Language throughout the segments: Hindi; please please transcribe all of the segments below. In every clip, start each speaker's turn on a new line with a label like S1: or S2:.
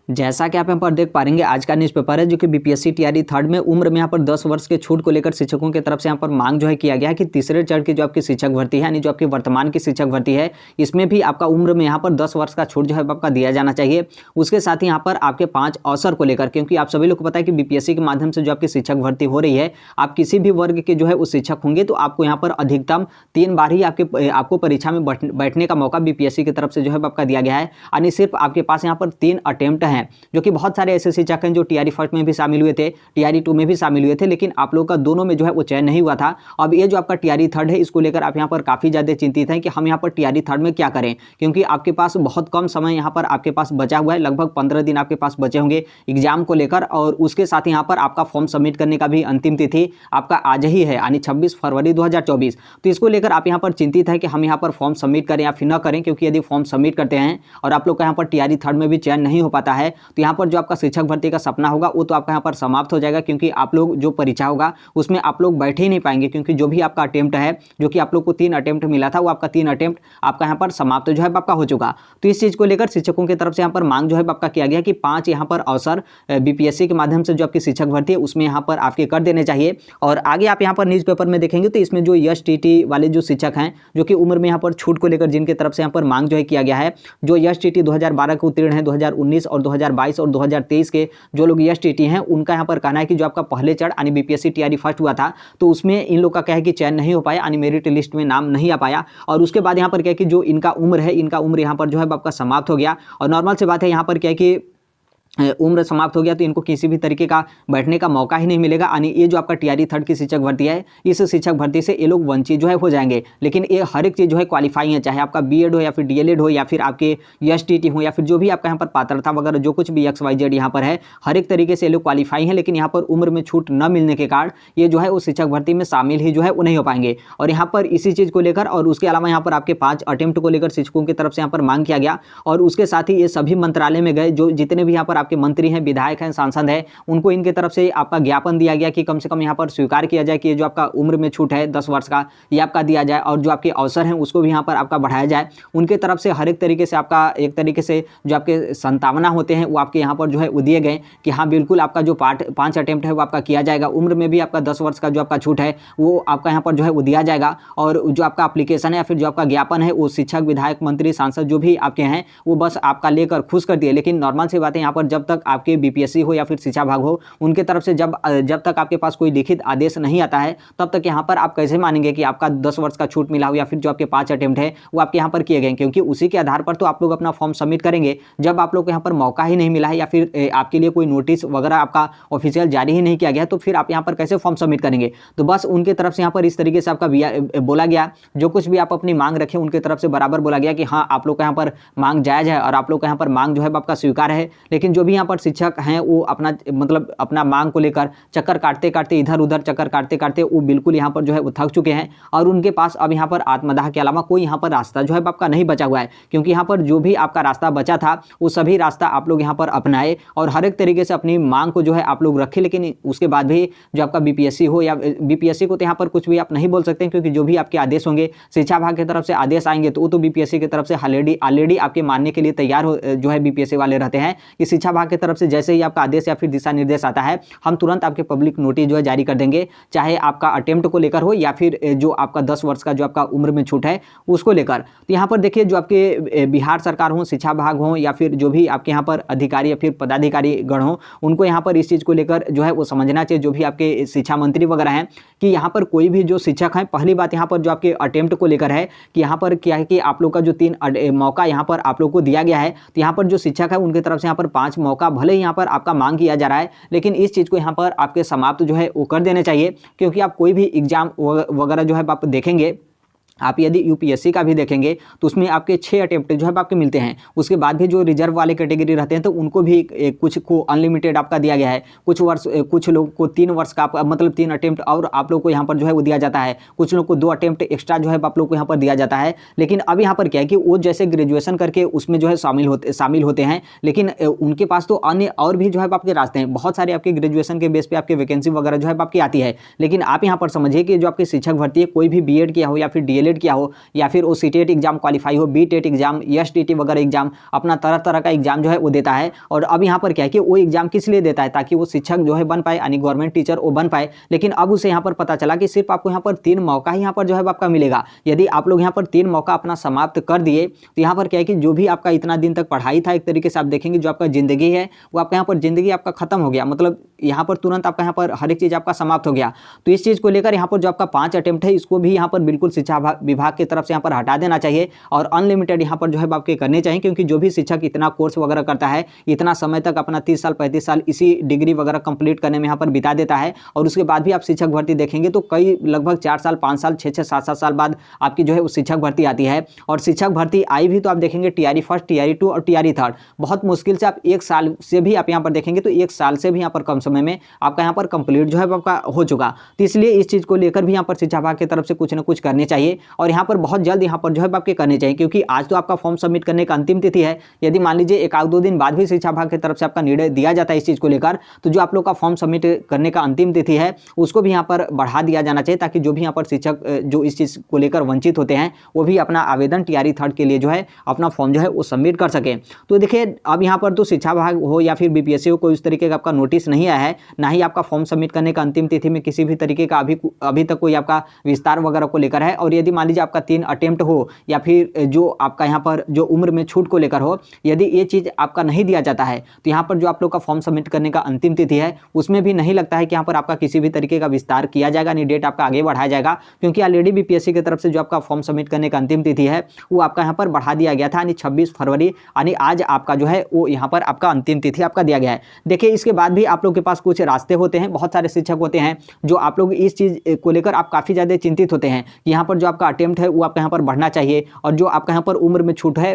S1: जैसा कि आप यहाँ पर देख पा रहे हैं, आज का न्यूज़पेपर है जो कि बीपीएससी टीआरई थर्ड में उम्र में यहाँ पर 10 वर्ष के छूट को लेकर शिक्षकों की तरफ से यहाँ पर मांग जो है किया गया है कि तीसरे चरण की जो आपकी शिक्षक भर्ती है, यानी जो आपकी वर्तमान की शिक्षक भर्ती है, इसमें भी आपका उम्र में यहाँ पर 10 वर्ष का छूट जो है आपका दिया जाना चाहिए। उसके साथ ही यहाँ पर आपके 5 अवसर को लेकर, क्योंकि आप सभी लोग को पता है कि बीपीएससी के माध्यम से जो आपकी शिक्षक भर्ती हो रही है, आप किसी भी वर्ग के जो है उस शिक्षक होंगे तो आपको यहाँ पर अधिकतम 3 बार ही आपको परीक्षा में बैठने का मौका बीपीएससी की तरफ से जो है आपका दिया गया है। यानी सिर्फ आपके पास यहाँ पर 3 अटेम्प्ट हैं, जो कि बहुत सारे ऐसे शिक्षक हैं जो टीआरई फर्स्ट में भी शामिल हुए थे, टीआरई 2 में भी शामिल हुए थे, लेकिन आप लोगों का दोनों में जो है वो चयन नहीं हुआ था। अब ये जो आपका टीआरई थर्ड है, इसको लेकर आप यहाँ पर काफ़ी ज़्यादा चिंतित हैं कि हम यहाँ पर टीआरई थर्ड में क्या करें, क्योंकि आपके पास बहुत कम समय यहाँ पर आपके पास बचा हुआ है। लगभग 15 दिन आपके पास बचे होंगे एग्जाम को लेकर, और उसके साथ यहाँ पर आपका फॉर्म सबमिट करने का भी अंतिम तिथि आपका आज ही है, यानी 26 फरवरी 2024। तो इसको लेकर आप यहाँ पर चिंतित है कि हम यहाँ पर फॉर्म सबमिट करें या फिर न करें, क्योंकि यदि फॉर्म सबमिट करते हैं और आप लोग का यहाँ पर टीआरई थर्ड में भी चयन नहीं हो पाता है, तो यहाँ पर जो आपका शिक्षक भर्ती का सपना होगा वो तो आपका यहाँ पर समाप्त हो जाएगा, क्योंकि आप लोग जो परीक्षा होगा उसमें आप लोग बैठ ही नहीं पाएंगे, क्योंकि जो भी आपका अटेम्प्ट है, जो कि आप लोग को 3 अटेम्प्ट मिला था, वो आपका 3 अटेम्प्ट आपका यहाँ पर समाप्त जो है आपका हो चुका। तो इस चीज़ को लेकर शिक्षकों की तरफ से यहाँ पर मांग जो है आपका किया गया कि 5 यहाँ पर अवसर बीपीएससी के माध्यम से जो आपकी शिक्षक भर्ती है उसमें यहाँ पर आपके कर देने चाहिए। और आगे आप यहाँ पर न्यूज़पेपर में देखेंगे तो इसमें जो एसटीटी वाले जो शिक्षक हैं, जो कि उम्र में यहाँ पर छूट को लेकर जिनकी तरफ से यहाँ पर मांग जो है किया गया है, जो एसटीटी 2012 के उत्तीर्ण है, 2019 और 2022 और 2023 के जो लोग एसटीटी हैं, उनका यहाँ पर कहना है कि जो आपका पहले चरण यानी बीपीएससी टीआरई फर्स्ट हुआ था, तो उसमें इन लोग का क्या है कि चयन नहीं हो पाया, यानी मेरिट लिस्ट में नाम नहीं आ पाया। और उसके बाद यहाँ पर क्या है कि जो इनका उम्र है, इनका उम्र यहाँ पर जो है आपका समाप्त हो गया। और नॉर्मल सी बात है, यहाँ पर क्या है कि उम्र समाप्त हो गया तो इनको किसी भी तरीके का बैठने का मौका ही नहीं मिलेगा। यानी ये जो आपका टीआरई थर्ड की शिक्षक भर्ती है, इस शिक्षक भर्ती से ये लोग वंचित जो है हो जाएंगे। लेकिन ये हर एक चीज़ जो है क्वालिफाई है, चाहे आपका बीएड हो या फिर डीएलएड हो या फिर आपके एसटीटी हो या फिर जो भी आपका यहाँ पर पात्रता वगैरह जो कुछ भी XYZ यहाँ पर है, हर एक तरीके से ये लोग क्वालिफाई हैं। लेकिन यहाँ पर उम्र में छूट न मिलने के कारण ये जो है उस शिक्षक भर्ती में शामिल ही जो है वो नहीं हो पाएंगे। और यहाँ पर इसी चीज़ को लेकर और उसके अलावा यहाँ पर आपके 5 अटेम्प्ट को लेकर शिक्षकों की तरफ से यहाँ पर मांग किया गया। और उसके साथ ही ये सभी मंत्रालय में गए, जो जितने भी यहाँ पर आपके मंत्री हैं, विधायक हैं, सांसद है, उनको इनके तरफ से आपका ज्ञापन दिया गया कि कम से कम यहाँ पर स्वीकार किया जाए कि ये जो आपका उम्र में छूट है 10 वर्ष का, ये आपका दिया जाए, और जो आपके अवसर हैं उसको भी यहाँ पर आपका बढ़ाया जाए। उनके तरफ से हर एक तरीके से आपका एक तरीके से जो आपके संतावना होते हैं वो आपके यहाँ पर जो है वो दिए गए कि हाँ बिल्कुल आपका जो 5 अटेम्प्ट है वो आपका किया जाएगा। उम्र में भी आपका 10 वर्ष का जो आपका छूट है वो आपका यहाँ पर जो है वो दिया जाएगा। और जो आपका एप्लीकेशन है या फिर जो आपका ज्ञापन है वो शिक्षक, विधायक, मंत्री, सांसद जो भी आपके हैं वो बस आपका लेकर खुश कर दिए। लेकिन नॉर्मल सी बात है, यहाँ पर जब तक आपके बीपीएससी हो या फिर शिक्षा विभाग हो, उनके तरफ से जब तक आपके पास कोई लिखित आदेश नहीं आता है, तब तक यहाँ पर आप कैसे मानेंगे कि आपका 10 वर्ष का छूट मिला हो या फिर जो आपके 5 अटेम्प्ट है वो आपके यहाँ पर किए गए, क्योंकि उसी के आधार पर तो आप लोग अपना फॉर्म सबमिट करेंगे। जब आप लोग को यहाँ पर मौका ही नहीं मिला है या फिर आपके लिए कोई नोटिस वगैरह आपका ऑफिशियल जारी ही नहीं किया गया, तो फिर आप यहाँ पर कैसे फॉर्म सबमिट करेंगे। तो बस उनके तरफ से यहाँ पर इस तरीके से आपका बोला गया, जो कुछ भी आप अपनी मांग रखें उनके तरफ से बराबर बोला गया कि हाँ आप लोग का यहाँ पर मांग जायज़ है और आप लोग का यहाँ पर मांग जो है आपका स्वीकार है। लेकिन जो भी यहाँ पर शिक्षक हैं वो अपना मांग को लेकर चक्कर काटते काटते, इधर उधर चक्कर काटते काटते वो बिल्कुल यहाँ पर जो है वो थक चुके हैं। और उनके पास अब यहाँ पर आत्मदाह के अलावा कोई यहाँ पर रास्ता जो है आपका नहीं बचा हुआ है, क्योंकि यहाँ पर जो भी आपका रास्ता बचा था वो सभी रास्ता आप लोग यहाँ पर अपनाए और हर एक तरीके से अपनी मांग को जो है आप लोग रखे। लेकिन उसके बाद भी जो आपका बीपीएससी हो या बीपीएससी को तो यहाँ पर कुछ भी आप नहीं बोल सकते, क्योंकि जो भी आपके आदेश होंगे, शिक्षा विभाग की तरफ से आदेश आएंगे तो वो तो बीपीएससी की तरफ से ऑलरेडी आपके मानने के लिए तैयार हो जो है बीपीएससी वाले रहते हैं कि शिक्षा विभाग की तरफ से जैसे ही आपका आदेश या फिर दिशा निर्देश आता है, हम तुरंत आपके पब्लिक नोटिस जो है जारी कर देंगे, चाहे आपका अटेम्प्ट को लेकर हो या फिर जो आपका 10 वर्ष का जो आपका उम्र में छूट है उसको लेकर। तो यहाँ पर देखिए, जो आपके बिहार सरकार हो, शिक्षा विभाग हो या फिर जो भी आपके यहाँ पर अधिकारी या फिर पदाधिकारी गण हो, उनको यहाँ पर इस चीज़ को लेकर जो है वो समझना चाहिए, जो भी आपके शिक्षा मंत्री वगैरह हैं, कि यहाँ पर कोई भी जो शिक्षक हैं, पहली बात यहाँ पर जो आपके अटेम्प्ट को लेकर है कि यहाँ पर क्या है कि आप लोग का जो 3 मौका यहाँ पर आप लोग को दिया गया है, तो यहाँ पर जो शिक्षक है उनकी तरफ से यहाँ पर 5 मौका भले ही यहाँ पर आपका मांग किया जा रहा है, लेकिन इस चीज़ को यहाँ पर आपके समाप्त जो है वो कर देने चाहिए। क्योंकि आप कोई भी एग्जाम वगैरह जो है आप देखेंगे, आप यदि यूपीएससी का भी देखेंगे तो उसमें आपके 6 अटेम्प्ट जो है आपके मिलते हैं। उसके बाद भी जो रिजर्व वाले कैटेगरी रहते हैं तो उनको भी कुछ को अनलिमिटेड आपका दिया गया है। कुछ लोग को 3 वर्ष का मतलब 3 अटेम्प्ट और आप लोग को यहाँ पर जो है वो दिया जाता है। कुछ लोग को 2 अटेम्प्ट एक्स्ट्रा जो है आप लोग को यहाँ पर दिया जाता है। लेकिन अब यहाँ पर क्या है कि वो जैसे ग्रेजुएशन करके उसमें जो है शामिल होते हैं, लेकिन उनके पास तो अन्य और भी जो है आपके रास्ते हैं। बहुत सारे आपके ग्रेजुएशन के बेस पे आपके वैकेंसी वगैरह जो है आपकी आती है। लेकिन आप यहाँ पर समझिए कि जो आपकी शिक्षक भर्ती है, कोई भी बीएड किया हो या फिर डीएलएड डीएलएड किया हो या फिर वो सीटेट एग्जाम क्वालिफाई हो, बीटेट एग्जाम, एसटीटी वगैरह एग्जाम, अपना तरह तरह का एग्जाम जो है वो देता है। और अब यहाँ पर क्या है कि वो एग्जाम किस लिए देता है, ताकि वो शिक्षक जो है बन पाए, यानी गवर्नमेंट टीचर वो बन पाए। लेकिन अब उसे यहाँ पर पता चला कि सिर्फ आपको यहाँ पर 3 मौका ही यहाँ पर जो है आपका मिलेगा। यदि आप लोग यहाँ पर 3 मौका अपना समाप्त कर दिए तो यहाँ पर क्या है कि जो भी आपका इतना दिन तक पढ़ाई था, एक तरीके से आप देखेंगे जो आपका जिंदगी है वो आपका यहाँ पर जिंदगी आपका खत्म हो गया, मतलब यहाँ पर तुरंत आपका यहाँ पर हर एक चीज़ आपका समाप्त हो गया। तो इस चीज़ को लेकर यहाँ पर जो आपका 5 अटेम्प्ट है इसको भी यहाँ पर बिल्कुल शिक्षा विभाग की तरफ से यहाँ पर हटा देना चाहिए और अनलिमिटेड यहाँ पर जो है आपके करने चाहिए। क्योंकि जो भी शिक्षक इतना कोर्स वगैरह करता है, इतना समय तक अपना 30 साल 35 साल इसी डिग्री वगैरह कंप्लीट करने में यहाँ पर बिता देता है और उसके बाद भी आप शिक्षक भर्ती देखेंगे तो कई लगभग 4 साल 5 साल 6 7 साल बाद आपकी जो है उस शिक्षक भर्ती आती है। और शिक्षक भर्ती आई भी तो आप देखेंगे टीआरई फर्स्ट, टीआरई 2 और टीआरई 3 बहुत मुश्किल से आप 1 साल से भी आप यहाँ पर देखेंगे तो 1 साल से भी यहाँ पर कम समय में आपका यहाँ पर कंप्लीट जो है आपका हो चुका। तो इसलिए इस चीज़ को लेकर भी यहाँ पर शिक्षा विभाग की तरफ से कुछ ना कुछ करने चाहिए और यहाँ पर बहुत जल्द यहाँ पर जो है आपके करने चाहिए। क्योंकि आज तो आपका फॉर्म सबमिट करने का अंतिम तिथि है। यदि मान लीजिए 1-2 दिन बाद भी शिक्षा विभाग की तरफ से आपका निर्णय दिया जाता है इस चीज़ को लेकर, तो जो आप लोग का फॉर्म सबमिट करने का अंतिम तिथि है उसको भी यहाँ पर बढ़ा दिया जाना चाहिए, ताकि जो भी यहाँ पर शिक्षक जो इस चीज़ को लेकर वंचित होते हैं वो भी अपना आवेदन टीआरई 3 के लिए जो है अपना फॉर्म जो है वो सबमिट कर सके। तो देखिए अब यहाँ पर तो शिक्षा विभाग हो या फिर बीपीएससी हो, कोई उस तरीके का आपका नोटिस नहीं आया है, ना ही आपका फॉर्म सबमिट करने का अंतिम तिथि में किसी भी तरीके का अभी तक कोई आपका विस्तार वगैरह को लेकर है। और यदि मान लीजिए आपका 3 अटेम्प्ट हो या फिर जो आपका यहाँ पर जो उम्र में छूट को लेकर हो, यदि ये चीज़ आपका नहीं दिया जाता है तो यहाँ पर जो आप लोग का फॉर्म सबमिट करने का अंतिम तिथि है उसमें भी नहीं लगता है कि यहाँ पर आपका किसी भी तरीके का विस्तार किया जाएगा, नहीं डेट आपका आगे बढ़ाया जाएगा। क्योंकि ऑलरेडी बीपीएससी की तरफ से जो आपका फॉर्म सबमिट करने का अंतिम तिथि है वो आपका यहाँ पर बढ़ा दिया गया था, यानी 26 फरवरी, यानी आज आपका जो है वो यहाँ पर आपका अंतिम तिथि आपका दिया गया है। देखिए इसके बाद भी आप लोग के पास कुछ रास्ते होते हैं, बहुत सारे शिक्षक होते हैं जो आप लोग इस चीज़ को लेकर आप काफ़ी ज़्यादा चिंतित होते हैं कि यहाँ पर जो आपका अटेम्प्ट है वो आपका यहाँ पर बढ़ना चाहिए और जो आपका यहाँ पर उम्र में छूट है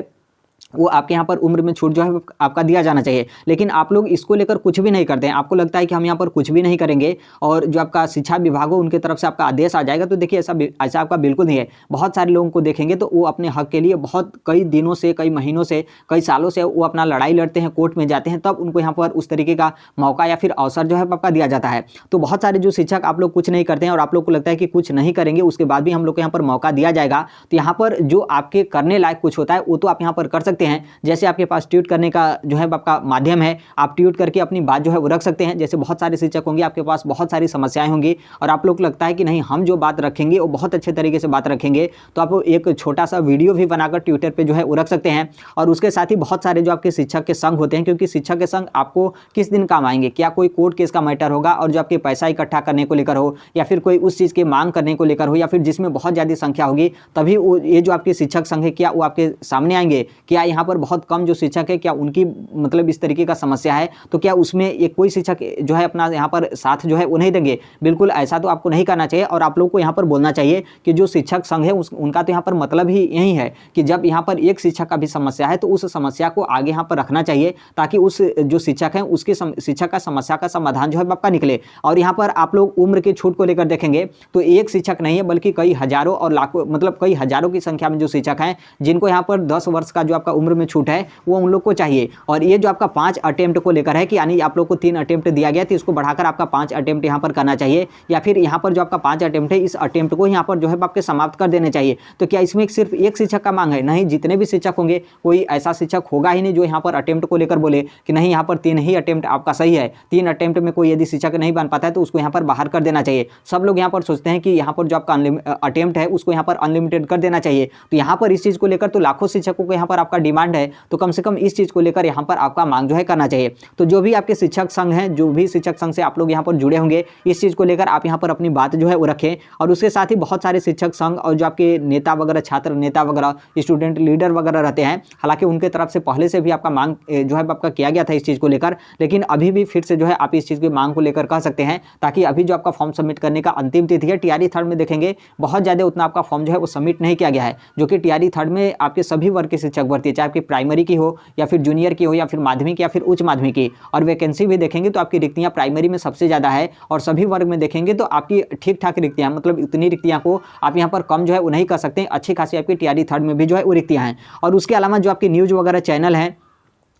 S1: वो आपके यहाँ पर उम्र में छूट जो है आपका दिया जाना चाहिए। लेकिन आप लोग इसको लेकर कुछ भी नहीं करते हैं, आपको लगता है कि हम यहाँ पर कुछ भी नहीं करेंगे और जो आपका शिक्षा विभाग हो उनके तरफ से आपका आदेश आ जाएगा। तो देखिए ऐसा आपका बिल्कुल नहीं है। बहुत सारे लोगों को देखेंगे तो वो अपने हक के लिए बहुत कई दिनों से, कई महीनों से, कई सालों से वो अपना लड़ाई लड़ते हैं, कोर्ट में जाते हैं, तब उनको यहाँ पर उस तरीके का मौका या फिर अवसर जो है आपका दिया जाता है। तो बहुत सारे जो शिक्षक आप लोग कुछ नहीं करते हैं और आप लोग को लगता है कि कुछ नहीं करेंगे उसके बाद भी हम लोग को यहाँ पर मौका दिया जाएगा, तो यहाँ पर जो आपके करने लायक कुछ होता है वो तो आप यहाँ पर कर सकते हैं। जैसे आपके पास ट्वीट करने का जो है आपका माध्यम है, आप ट्वीट करके अपनी बात जो है वो रख सकते हैं। जैसे बहुत सारे शिक्षक होंगे, आपके पास बहुत सारी समस्याएं होंगी और आप लोग लगता है कि नहीं हम जो बात रखेंगे वो बहुत अच्छे तरीके से बात रखेंगे, तो आप एक छोटा सा वीडियो भी बनाकर ट्विटर पे जो है वो रख सकते हैं। और उसके साथ ही बहुत सारे जो आपके शिक्षक के संघ होते हैं, क्योंकि शिक्षक के संघ आपको किस दिन काम आएंगे, क्या कोई कोर्ट केस का मैटर होगा और जो आपके पैसा इकट्ठा करने को लेकर हो या फिर कोई उस चीज़ की मांग करने को लेकर हो या फिर जिसमें बहुत ज़्यादा संख्या होगी, तभी वो ये जो आपके शिक्षक संघ है क्या वो आपके सामने आएंगे। क्या यहाँ पर बहुत कम जो शिक्षक है क्या उनकी मतलब इस तरीके का समस्या है, तो क्या उसमें एक कोई शिक्षक जो है अपना यहाँ पर साथ जो है वो नहीं देंगे? बिल्कुल ऐसा तो आपको नहीं करना चाहिए। और आप लोग को यहाँ पर बोलना चाहिए कि जो शिक्षक संघ है उनका तो यहाँ पर मतलब ही यही है कि जब यहाँ पर एक शिक्षक का भी समस्या है तो उस समस्या को आगे यहाँ पर रखना चाहिए, ताकि उस जो शिक्षक है उसके शिक्षक का समस्या का समाधान जो है आपका निकले। और यहाँ पर आप लोग उम्र की छूट को लेकर देखेंगे तो एक शिक्षक नहीं है बल्कि कई हजारों और लाखों, मतलब कई हजारों की संख्या में जो शिक्षक हैं जिनको यहाँ पर 10 वर्ष का जो आपका उम्र में छूट है वो उन लोग को चाहिए। और ये जो आपका 5 अटेम्प्ट को लेकर है कि यानी आप लोग को 3 अटेम्प्ट दिया गया तो इसको बढ़ाकर आपका 5 अटेम्प्ट यहाँ पर करना चाहिए, या फिर यहाँ पर जो आपका 5 अटेम्प्ट है इस अटेम्प्ट को यहाँ पर जो है आपके समाप्त कर देने चाहिए। तो क्या इसमें सिर्फ एक शिक्षक का मांग है? नहीं, जितने भी शिक्षक होंगे कोई ऐसा शिक्षक होगा ही नहीं जो यहाँ पर अटेम्प्ट को लेकर बोले कि नहीं यहाँ पर 3 ही अटेम्प्ट आपका सही है। 3 अटेम्प्ट में कोई यदि शिक्षक नहीं बन पाता है तो उसको यहाँ पर बाहर कर देना चाहिए। सब लोग यहाँ पर सोचते हैं कि यहाँ पर जो आपका अटेम्प्ट है उसको यहाँ पर अनलिमिटेड कर देना चाहिए। तो यहाँ पर इस चीज़ को लेकर तो लाखों शिक्षकों को यहाँ पर आपका डिमांड है, तो कम से कम इस चीज़ को लेकर यहाँ पर आपका मांग जो है करना चाहिए। तो जो भी आपके शिक्षक संघ हैं, जो भी शिक्षक संघ से आप लोग यहाँ पर जुड़े होंगे, इस चीज़ को लेकर आप यहाँ पर अपनी बात जो है वो रखें। और उसके साथ ही बहुत सारे शिक्षक संघ और जो आपके नेता वगैरह, छात्र नेता वगैरह, स्टूडेंट लीडर वगैरह रहते हैं, हालांकि उनके तरफ से पहले से भी आपका मांग जो है आपका किया गया था इस चीज़ को लेकर, लेकिन अभी भी फिर से जो है आप इस चीज़ की मांग को लेकर कह सकते हैं, ताकि अभी जो आपका फॉर्म सबमिट करने का अंतिम तिथि है टीआरई 3 में देखेंगे बहुत ज़्यादा उतना आपका फॉर्म जो है वो सबमिट नहीं किया गया है, जो कि टीआरई 3 में आपके सभी वर्ग के शिक्षक भर्ती है, चाहे आपकी प्राइमरी की हो या फिर जूनियर की हो या फिर माध्यमिक या फिर उच्च माध्यमिक की। और वैकेंसी भी देखेंगे तो आपकी रिक्तियां प्राइमरी में सबसे ज़्यादा है और सभी वर्ग में देखेंगे तो आपकी ठीक ठाक रिक्तियां, मतलब इतनी रिक्तियां को आप यहाँ पर कम जो है वो नहीं कर सकते, अच्छी खासी आपकी टीआरई 3 में भी जो है वो रिक्तियां हैं। और उसके अलावा जो आपकी न्यूज़ वगैरह चैनल हैं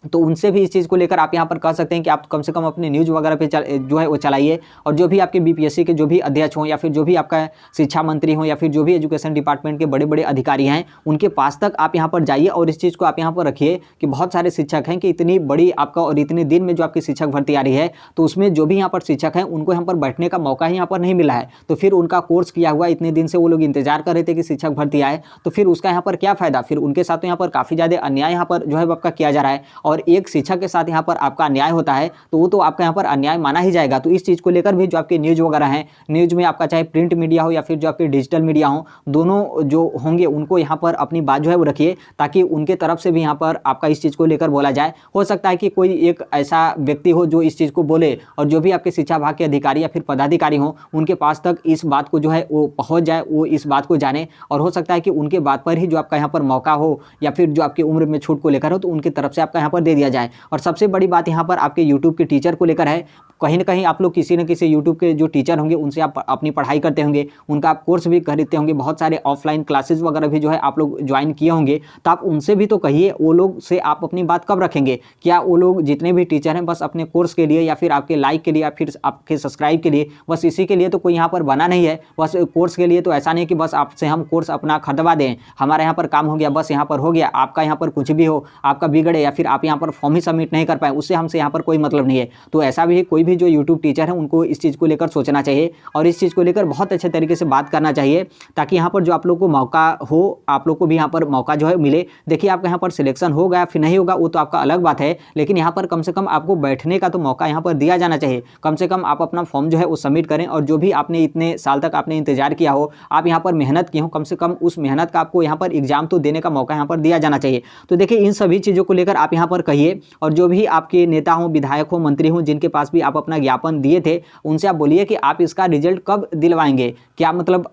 S1: तो उनसे भी इस चीज़ को लेकर आप यहाँ पर कह सकते हैं कि आप कम से कम अपने न्यूज़ वगैरह पे जो है वो चलाइए, और जो भी आपके बीपीएससी के जो भी अध्यक्ष हों या फिर जो भी आपका शिक्षा मंत्री हों या फिर जो भी एजुकेशन डिपार्टमेंट के बड़े बड़े अधिकारी हैं, उनके पास तक आप यहाँ पर जाइए और इस चीज़ को आप यहाँ पर रखिए कि बहुत सारे शिक्षक हैं कि इतनी बड़ी आपका और इतने दिन में जो आपकी शिक्षक भर्ती आ रही है, तो उसमें जो भी यहाँ पर शिक्षक हैं उनको यहाँ पर बैठने का मौका ही यहाँ पर नहीं मिला है। तो फिर उनका कोर्स किया हुआ इतने दिन से वो लोग इंतजार कर रहे थे कि शिक्षक भर्ती आए, तो फिर उसका यहाँ पर क्या फ़ायदा? फिर उनके साथ तो यहाँ पर काफ़ी ज़्यादा अन्याय यहाँ पर जो है आपका किया जा रहा है, और एक शिक्षक के साथ यहाँ पर आपका अन्याय होता है तो वो तो आपका यहाँ पर अन्याय माना ही जाएगा। तो इस चीज़ को लेकर भी जो आपके न्यूज़ वगैरह हैं, न्यूज़ में आपका चाहे प्रिंट मीडिया हो या फिर जो आपके डिजिटल मीडिया हो, दोनों जो होंगे उनको यहाँ पर अपनी बात जो है वो रखिए, ताकि उनके तरफ से भी यहाँ पर आपका इस चीज़ को लेकर बोला जाए। हो सकता है कि कोई एक ऐसा व्यक्ति हो जो इस चीज़ को बोले, और जो भी आपके शिक्षा विभाग के अधिकारी या फिर पदाधिकारी हों उनके पास तक इस बात को जो है वो पहुँच जाए, वो इस बात को जाने, और हो सकता है कि उनके बात पर ही जो आपका यहाँ पर मौका हो या फिर जो आपकी उम्र में छूट को लेकर हो तो उनकी तरफ से आपका यहाँ पर दे दिया जाए। और सबसे बड़ी बात यहाँ पर आपके यूट्यूब के टीचर को लेकर है। कहीं ना कहीं आप लोग किसी न किसी यूट्यूब के जो टीचर होंगे उनसे आप अपनी पढ़ाई करते होंगे, उनका आप कोर्स भी खरीदते होंगे, बहुत सारे ऑफलाइन क्लासेस वगैरह भी जो है आप लोग ज्वाइन किए होंगे, तो आप उनसे भी तो कहिए, वो लोग से आप अपनी बात कब रखेंगे? क्या वो लोग जितने भी टीचर हैं बस अपने कोर्स के लिए या फिर आपके लाइक के लिए या फिर आपके सब्सक्राइब के लिए, बस इसी के लिए तो कोई यहाँ पर बना नहीं है। बस कोर्स के लिए तो ऐसा नहीं कि बस आपसे हम कोर्स अपना खरीदवा दें, हमारे यहाँ पर काम हो गया, बस यहाँ पर हो गया, आपका यहाँ पर कुछ भी हो, आपका बिगड़े या फिर आप यहाँ पर फॉर्म ही सबमिट नहीं कर पाए, उससे हमसे यहाँ पर कोई मतलब नहीं है। तो ऐसा भी कोई भी जो यूट्यूब टीचर है उनको इस चीज़ को लेकर सोचना चाहिए और इस चीज़ को लेकर बहुत अच्छे तरीके से बात करना चाहिए, ताकि यहाँ पर जो आप लोग को मौका हो, आप लोग को भी यहाँ पर मौका जो है मिले। देखिए आपका यहाँ पर सिलेक्शन होगा या फिर नहीं होगा वो तो आपका अलग बात है, लेकिन यहाँ पर कम से कम आपको बैठने का तो मौका यहाँ पर दिया जाना चाहिए। कम से कम आप अपना फॉर्म जो है वो सबमिट करें, और जो भी आपने इतने साल तक आपने इंतजार किया हो, आप यहाँ पर मेहनत की हो, कम से कम उस मेहनत का आपको यहाँ पर एग्जाम तो देने का मौका यहाँ पर दिया जाना चाहिए। तो देखिए इन सभी चीज़ों को लेकर आप यहाँ पर कहिए, और जो भी आपके नेता हों, विधायक हों, मंत्री हों, जिनके पास भी आप अपना ज्ञापन दिए थे, उनसे आप बोलिए कि आप इसका रिजल्ट कब दिलवाएंगे। क्या मतलब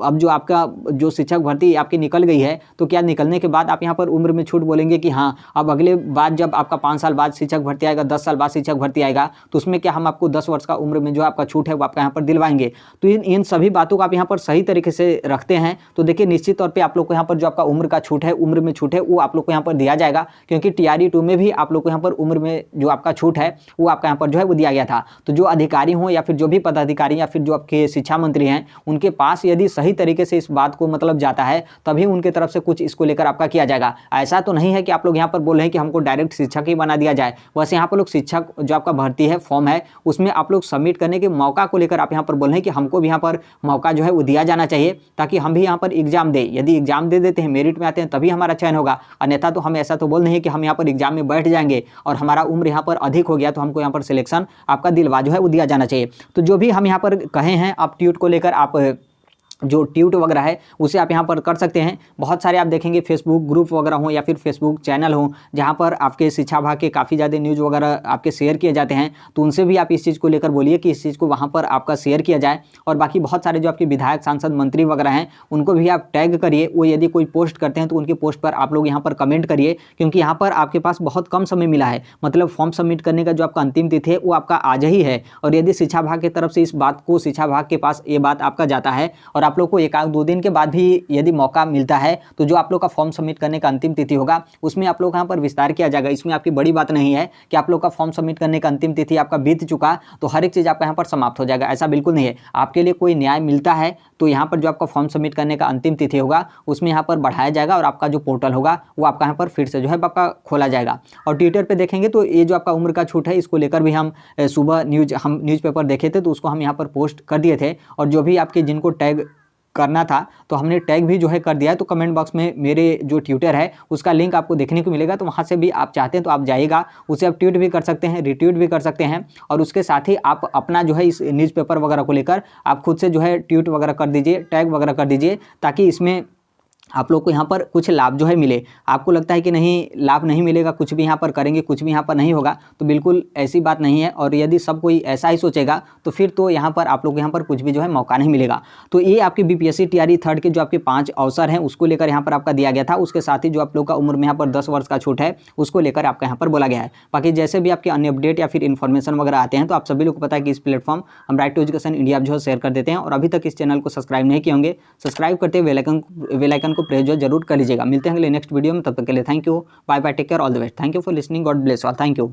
S1: अब जो आपका जो शिक्षक भर्ती आपकी निकल गई है, तो क्या निकलने के बाद आप यहाँ पर उम्र में छूट बोलेंगे कि हाँ अब अगले बाद जब आपका 5 साल बाद शिक्षक भर्ती आएगा, 10 साल बाद शिक्षक भर्ती आएगा, तो उसमें क्या हम आपको 10 वर्ष का उम्र में जो आपका छूट है वो आपका यहाँ पर दिलवाएंगे। तो इन सभी बातों को आप यहाँ पर सही तरीके से रखते हैं तो देखिए निश्चित तौर पर आप लोग को यहाँ पर जो आपका उम्र का छूट है, उम्र में छूट है, वो आप लोग को यहाँ पर दिया जाएगा, क्योंकि TRE 2 में भी आप लोग को यहाँ पर उम्र में जो आपका छूट है वो आपका यहाँ पर जो है वो दिया गया था। तो जो अधिकारी हों या फिर जो भी पदाधिकारी या फिर जो आपके शिक्षा मंत्री हैं, उनके पास यदि सही तरीके से इस बात को मतलब जाता है तभी उनके तरफ से कुछ इसको लेकर आपका किया जाएगा। ऐसा तो नहीं है कि आप लोग यहाँ पर बोल रहे हैं कि हमको डायरेक्ट शिक्षक ही बना दिया जाए। वैसे यहाँ पर लोग शिक्षक जो आपका भर्ती है फॉर्म है उसमें आप लोग सबमिट करने के मौका को लेकर आप यहाँ पर बोल रहे हैं कि हमको भी यहाँ पर मौका जो है वो दिया जाना चाहिए, ताकि हम भी यहाँ पर एग्जाम दें। यदि एग्जाम दे देते हैं, मेरिट में आते हैं, तभी हमारा चयन होगा। अन्यथा तो हम ऐसा तो बोल नहीं है कि हम यहाँ पर एग्जाम में बैठ जाएंगे और हमारा उम्र यहाँ पर अधिक हो गया तो हमको यहाँ पर सिलेक्शन आपका दिलवा जो है वो दिया जाना चाहिए। तो जो भी हम यहाँ पर कहे हैं आप ट्वीट को लेकर, आप जो ट्वीट वगैरह है उसे आप यहाँ पर कर सकते हैं। बहुत सारे आप देखेंगे फेसबुक ग्रुप वगैरह हो या फिर फेसबुक चैनल हो जहाँ पर आपके शिक्षा विभाग के काफ़ी ज़्यादा न्यूज़ वगैरह आपके शेयर किए जाते हैं, तो उनसे भी आप इस चीज़ को लेकर बोलिए कि इस चीज़ को वहाँ पर आपका शेयर किया जाए। और बाकी बहुत सारे जो आपके विधायक, सांसद, मंत्री वगैरह हैं उनको भी आप टैग करिए। वो यदि कोई पोस्ट करते हैं तो उनके पोस्ट पर आप लोग यहाँ पर कमेंट करिए, क्योंकि यहाँ पर आपके पास बहुत कम समय मिला है। मतलब फॉर्म सबमिट करने का जो आपका अंतिम तिथि है वो आपका आज ही है, और यदि शिक्षा विभाग की तरफ से इस बात को शिक्षा विभाग के पास ये बात आपका जाता है और आप लोग को 1-2 दिन के बाद भी यदि मौका मिलता है, तो जो आप लोग का फॉर्म सबमिट करने का अंतिम तिथि होगा उसमें आप लोग यहाँ पर विस्तार किया जाएगा। इसमें आपकी बड़ी बात नहीं है कि आप लोग का फॉर्म सबमिट करने का अंतिम तिथि आपका बीत चुका तो हर एक चीज़ आपका यहाँ पर समाप्त हो जाएगा, ऐसा बिल्कुल नहीं है। आपके लिए कोई न्याय मिलता है तो यहाँ पर जो आपका फॉर्म सबमिट करने का अंतिम तिथि होगा उसमें यहाँ पर बढ़ाया जाएगा, और आपका जो पोर्टल होगा वो आपका यहाँ पर फिर से जो है आपका खोला जाएगा। और ट्विटर पर देखेंगे तो ये जो आपका उम्र का छूट है इसको लेकर भी हम सुबह हम न्यूज़पेपर देखे थे तो उसको हम यहाँ पर पोस्ट कर दिए थे, और जो भी आपके जिनको टैग करना था तो हमने टैग भी जो है कर दिया है। तो कमेंट बॉक्स में मेरे जो ट्विटर है उसका लिंक आपको देखने को मिलेगा, तो वहाँ से भी आप चाहते हैं तो आप जाइएगा, उसे आप ट्वीट भी कर सकते हैं, रिट्वीट भी कर सकते हैं, और उसके साथ ही आप अपना जो है इस न्यूज़पेपर वगैरह को लेकर आप खुद से जो है ट्वीट वगैरह कर दीजिए, टैग वगैरह कर दीजिए, ताकि इसमें आप लोग को यहाँ पर कुछ लाभ जो है मिले। आपको लगता है कि नहीं लाभ नहीं मिलेगा, कुछ भी यहाँ पर करेंगे कुछ भी यहाँ पर नहीं होगा, तो बिल्कुल ऐसी बात नहीं है। और यदि सब कोई ऐसा ही सोचेगा तो फिर तो यहाँ पर आप लोग यहाँ पर कुछ भी जो है मौका नहीं मिलेगा। तो ये आपके BPSC TRE 3 के जो आपके 5 अवसर हैं उसको लेकर यहाँ पर आपका दिया गया था। उसके साथ ही जो आप लोग का उम्र में यहाँ पर 10 वर्ष का छूट है उसको लेकर आपका यहाँ पर बोला गया है। बाकी जैसे भी आपके अन्य अपडेट या फिर इन्फॉर्मेशन वगैरह आते हैं तो आप सभी लोग को पता है कि इस प्लेटफॉर्म हम राइट टू एजुकेशन इंडिया जो है शेयर कर देते हैं। और अभी तक इस चैनल को सब्सक्राइब नहीं किए होंगे, सब्सक्राइब करते बेल आइकन को प्रेस जो जरूर कर लीजिएगा। मिलते हैं अगले नेक्स्ट वीडियो में, तब तक के लिए thank you, bye bye, take care, all the best, thank you for listening, God bless all, thank you.